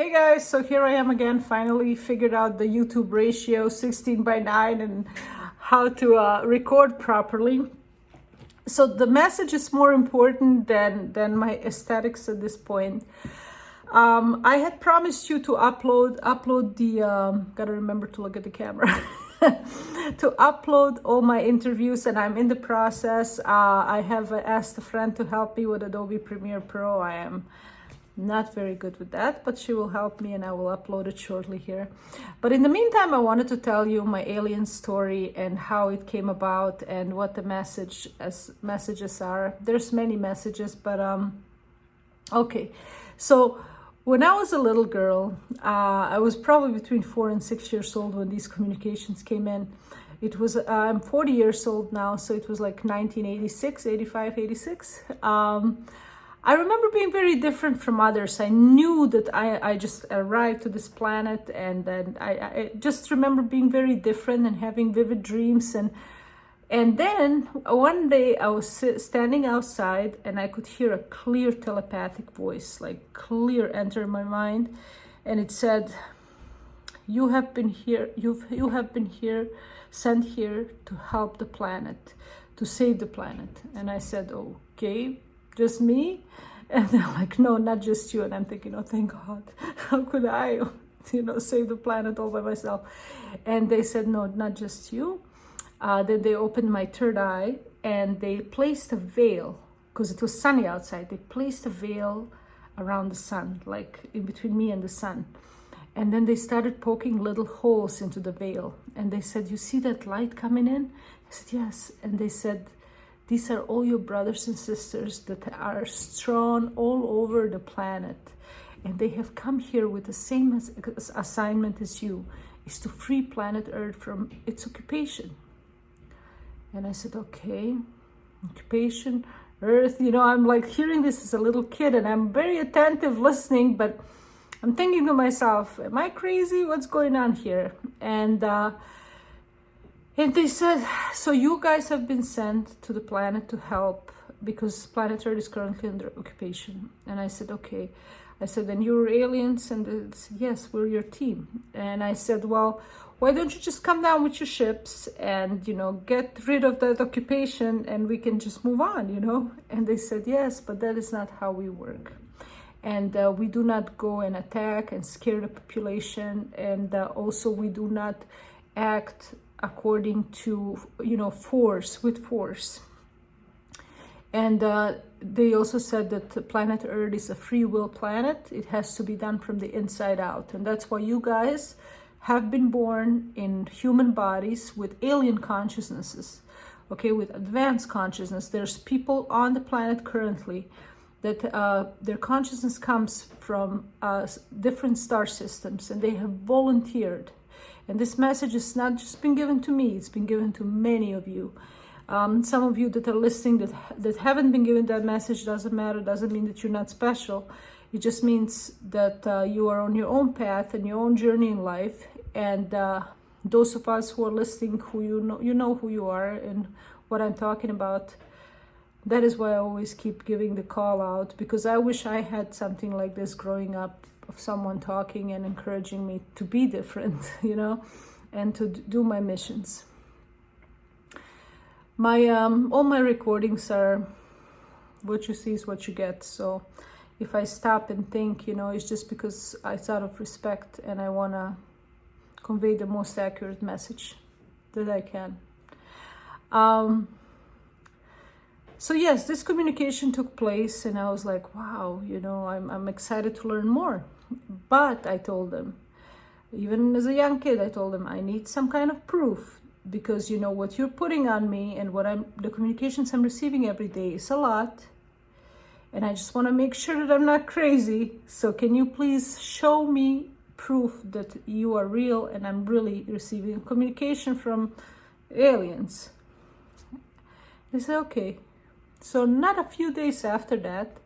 Hey guys, so here I am again, finally figured out the YouTube ratio 16:9 and how to record properly. So the message is more important than my aesthetics at this point. I had promised you to upload the, gotta remember to look at the camera, to upload all my interviews, and I'm in the process. I have asked a friend to help me with Adobe Premiere Pro. I am not very good with that, but she will help me and I will upload it shortly here. But in the meantime, I wanted to tell you my alien story and how it came about and what the messages are. There's many messages, but okay. So when I was a little girl, I was probably between 4 and 6 years old when these communications came in. It was, I'm 40 years old now, so it was like 1986, 85, 86. I remember being very different from others. I knew that I just arrived to this planet, and then I just remember being very different and having vivid dreams. And then one day I was standing outside and I could hear a clear telepathic voice, like clear, enter my mind. And it said, you have been here, you have been here, sent here to help the planet, to save the planet. And I said, okay, just me? And they're like, no, not just you. And I'm thinking, oh, thank God, how could I, save the planet all by myself? And they said, no, not just you. Then they opened my third eye and they placed a veil, because it was sunny outside. They placed a veil around the sun, like in between me and the sun. And then they started poking little holes into the veil. And they said, you see that light coming in? I said, yes. And they said, these are all your brothers and sisters that are strewn all over the planet. And they have come here with the same assignment as you, is to free planet Earth from its occupation. And I said, okay, occupation, Earth, I'm like hearing this as a little kid and I'm very attentive listening, but I'm thinking to myself, am I crazy? What's going on here? And they said, so you guys have been sent to the planet to help because planet Earth is currently under occupation. And I said, okay. I said, then you're aliens? And they said, yes, we're your team. And I said, well, why don't you just come down with your ships and, get rid of that occupation and we can just move on, And they said, yes, but that is not how we work. And we do not go and attack and scare the population. And also we do not act according to, force, with force. And they also said that the planet Earth is a free will planet. It has to be done from the inside out. And that's why you guys have been born in human bodies with alien consciousnesses, okay, with advanced consciousness. There's people on the planet currently that their consciousness comes from different star systems, and they have volunteered. And this message has not just been given to me, it's been given to many of you. Some of you that are listening that haven't been given that message, doesn't matter, doesn't mean that you're not special. It just means that you are on your own path and your own journey in life. And those of us who are listening, who you know who you are and what I'm talking about. That is why I always keep giving the call out, because I wish I had something like this growing up, of someone talking and encouraging me to be different, and to do my missions. My all my recordings are, what you see is what you get. So if I stop and think, it's just because it's out of respect and I want to convey the most accurate message that I can. So yes, this communication took place and I was like, wow, I'm excited to learn more. But I told them, even as a young kid, I told them I need some kind of proof, because what you're putting on me and the communications I'm receiving every day is a lot. And I just want to make sure that I'm not crazy. So can you please show me proof that you are real and I'm really receiving communication from aliens? They said, okay. So not a few days after that,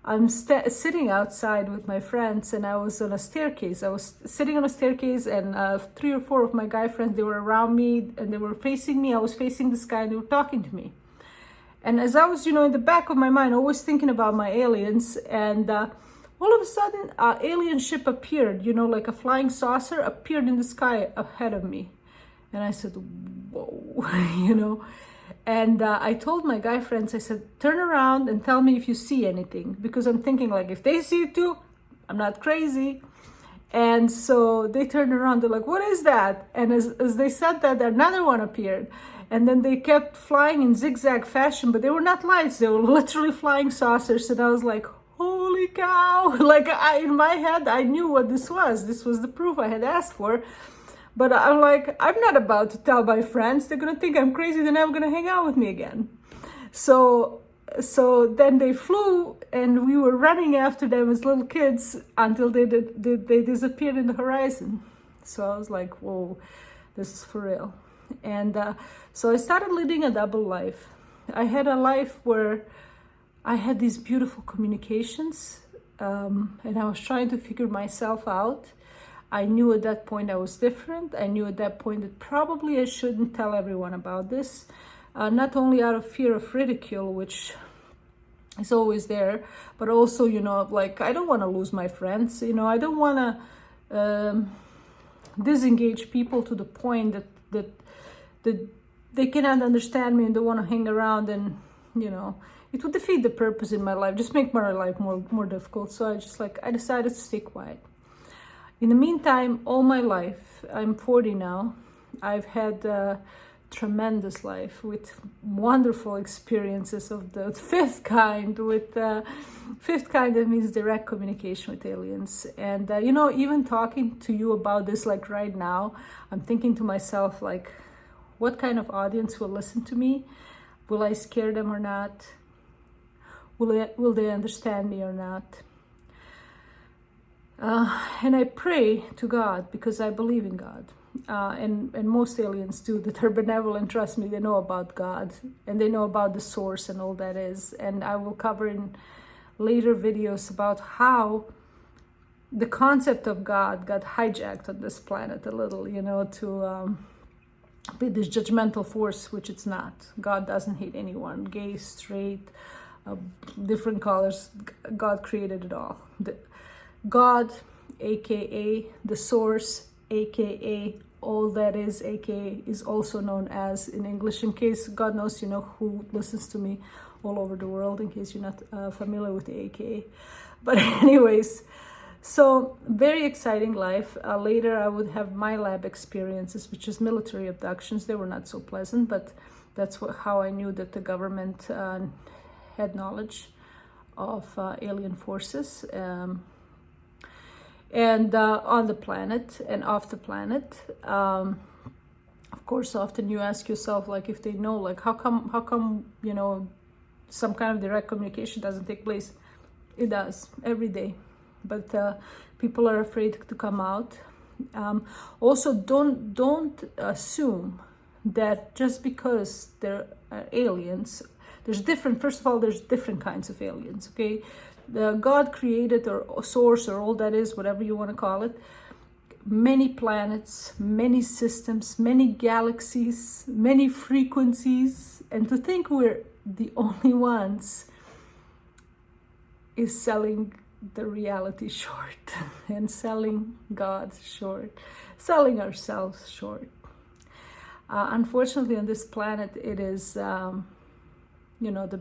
I'm sitting outside with my friends and I was on a staircase. I was sitting on a staircase and 3 or 4 of my guy friends, they were around me and they were facing me. I was facing the sky and they were talking to me. And as I was, in the back of my mind, always thinking about my aliens, and all of a sudden, an alien ship appeared, like a flying saucer appeared in the sky ahead of me. And I said, whoa, And I told my guy friends, I said, turn around and tell me if you see anything. Because I'm thinking, like, if they see it too, I'm not crazy. And so they turned around, they're like, what is that? And as they said that, another one appeared. And then they kept flying in zigzag fashion, but they were not lights, they were literally flying saucers. And I was like, holy cow. Like, in my head, I knew what this was. This was the proof I had asked for. But I'm like, I'm not about to tell my friends. They're going to think I'm crazy. They're never going to hang out with me again. So then they flew, and we were running after them as little kids until they disappeared in the horizon. So I was like, whoa, this is for real. And so I started leading a double life. I had a life where I had these beautiful communications, and I was trying to figure myself out. I knew at that point I was different. I knew at that point that probably I shouldn't tell everyone about this, not only out of fear of ridicule, which is always there, but also, like, I don't want to lose my friends. I don't want to disengage people to the point that they cannot understand me and don't want to hang around, and, it would defeat the purpose in my life, just make my life more difficult. So I decided to stay quiet. In the meantime, all my life, I'm 40 now, I've had a tremendous life with wonderful experiences of the fifth kind. With fifth kind, that means direct communication with aliens. And, even talking to you about this, like right now, I'm thinking to myself, like, what kind of audience will listen to me? Will I scare them or not? Will they understand me or not? And I pray to God because I believe in God. And most aliens do, that are benevolent. Trust me, they know about God and they know about the source and all that is. And I will cover in later videos about how the concept of God got hijacked on this planet a little, to be this judgmental force, which it's not. God doesn't hate anyone, gay, straight, different colors. God created it all. God, aka the source, aka all that is, aka is also known as in English, in case God knows who listens to me all over the world, in case you're not familiar with the aka. But anyways, so very exciting life. Later I would have my lab experiences, which is military abductions. They were not so pleasant, but that's how I knew that the government had knowledge of alien forces. And on the planet and off the planet. Of course, often you ask yourself, like, if they know, like, how come, some kind of direct communication doesn't take place? It does every day, but people are afraid to come out. Also, don't assume that just because they're aliens, first of all, there's different kinds of aliens, okay? God created, or source, or all that is, whatever you want to call it, many planets, many systems, many galaxies, many frequencies, and to think we're the only ones is selling the reality short and selling God short, selling ourselves short. Unfortunately, on this planet, it is the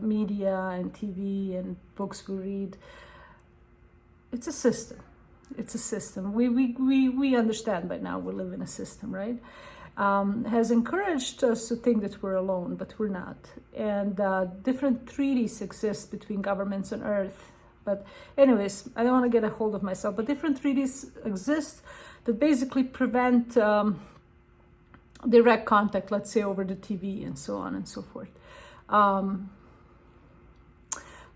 media and TV and books we read. It's a system. It's a system. We understand by now we live in a system, right? Has encouraged us to think that we're alone, but we're not. And different treaties exist between governments on Earth. But anyways, I don't want to get a hold of myself, but different treaties exist that basically prevent direct contact, let's say over the TV and so on and so forth.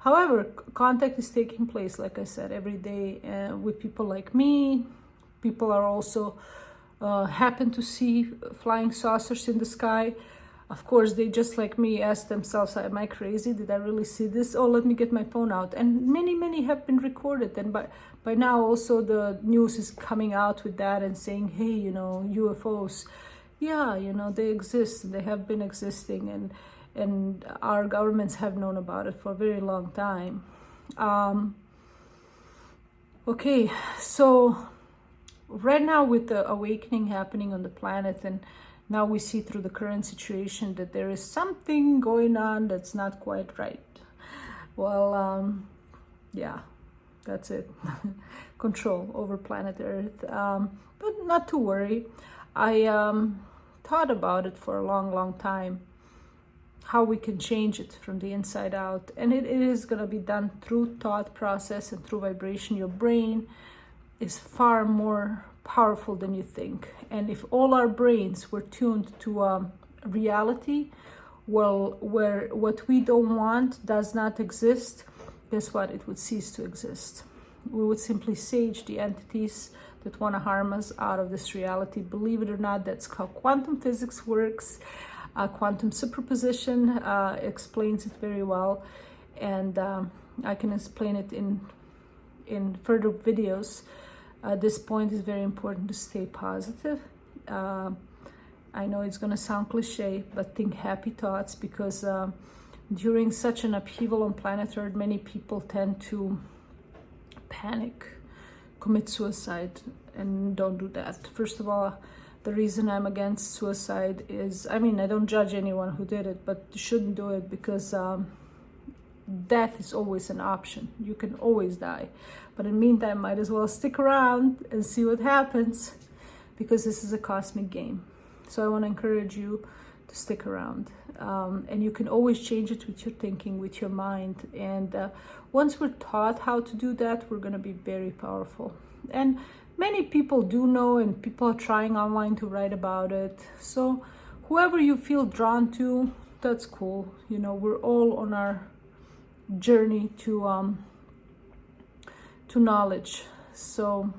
However, contact is taking place, like I said, every day with people like me. People are also happen to see flying saucers in the sky. Of course, they, just like me, ask themselves, am I crazy? Did I really see this? Oh, let me get my phone out. And many have been recorded. And by now also the news is coming out with that and saying, hey, UFOs, yeah, they exist. They have been existing. And our governments have known about it for a very long time. Okay, so right now with the awakening happening on the planet, and now we see through the current situation that there is something going on that's not quite right. Well, yeah, that's it. Control over planet Earth. But not to worry. I thought about it for a long, long time, how we can change it from the inside out. And it is going to be done through thought process and through vibration. Your brain is far more powerful than you think. And if all our brains were tuned to reality, well, where what we don't want does not exist, guess what? It would cease to exist. We would simply sage the entities that want to harm us out of this reality. Believe it or not, that's how quantum physics works. Quantum superposition explains it very well, and I can explain it in further videos. At this point, it's very important to stay positive. I know it's going to sound cliche, but think happy thoughts, because during such an upheaval on planet Earth, many people tend to panic, commit suicide, and don't do that. First of all, the reason I'm against suicide is, I mean, I don't judge anyone who did it, but you shouldn't do it, because death is always an option. You can always die. But in the meantime, might as well stick around and see what happens, because this is a cosmic game. So I want to encourage you to stick around. And you can always change it with your thinking, with your mind. And once we're taught how to do that, we're going to be very powerful. And many people do know, and people are trying online to write about it. So whoever you feel drawn to, that's cool. You know, we're all on our journey to knowledge. So